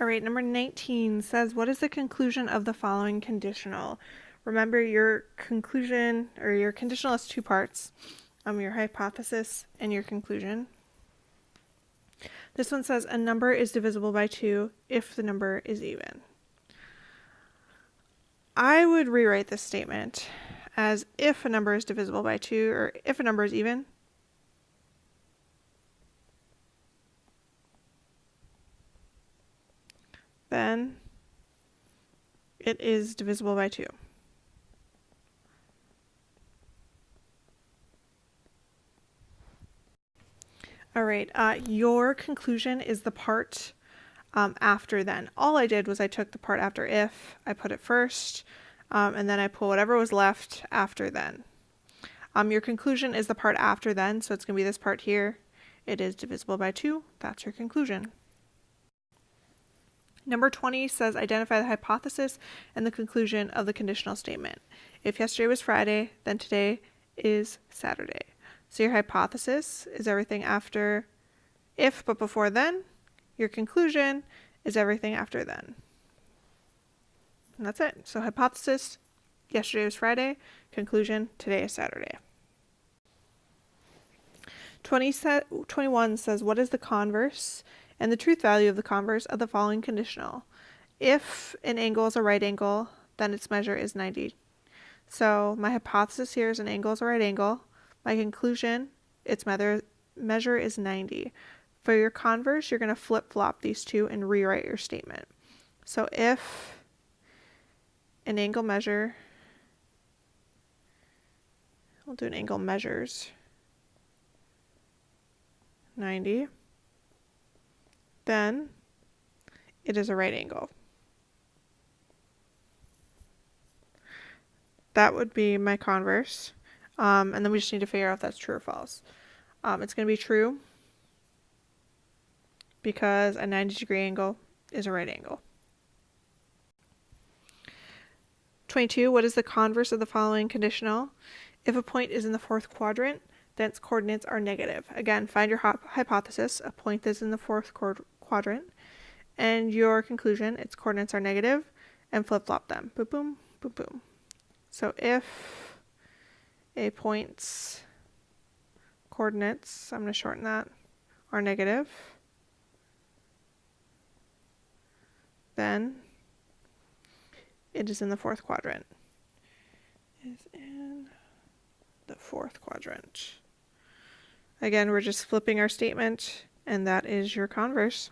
All right, number 19 says, what is the conclusion of the following conditional? Remember, your conclusion or your conditional has two parts, your hypothesis and your conclusion. This one says a number is divisible by 2 if the number is even. I would rewrite this statement as if a number is divisible by 2, or if a number is even, then it is divisible by 2. All right, your conclusion is the part after then. All I did was I took the part after if, I put it first, and then I put whatever was left after then. Your conclusion is the part after then, so it's going to be this part here. It is divisible by 2. That's your conclusion. Number 20 says identify the hypothesis and the conclusion of the conditional statement. If yesterday was Friday, then today is Saturday. So your hypothesis is everything after if but before then. Your conclusion is everything after then. And that's it. So hypothesis, yesterday was Friday. Conclusion, today is Saturday. 21 says, what is the converse and the truth value of the converse of the following conditional? If an angle is a right angle, then its measure is 90. So my hypothesis here is an angle is a right angle. My conclusion, its measure is 90. For your converse, you're going to flip-flop these two and rewrite your statement. So if an angle measure, we'll do an angle measures 90, then it is a right angle. That would be my converse. And then we just need to figure out if that's true or false. It's going to be true because a 90-degree angle is a right angle. 22, what is the converse of the following conditional? If a point is in the fourth quadrant, then its coordinates are negative. Again, find your hypothesis. A point is in the fourth quadrant. And your conclusion, its coordinates are negative, and flip-flop them. Boom, boom, boom, boom. So if a point's coordinates, I'm going to shorten that, are negative, then it is in the fourth quadrant. Is in the fourth quadrant. Again, we're just flipping our statement, and that is your converse.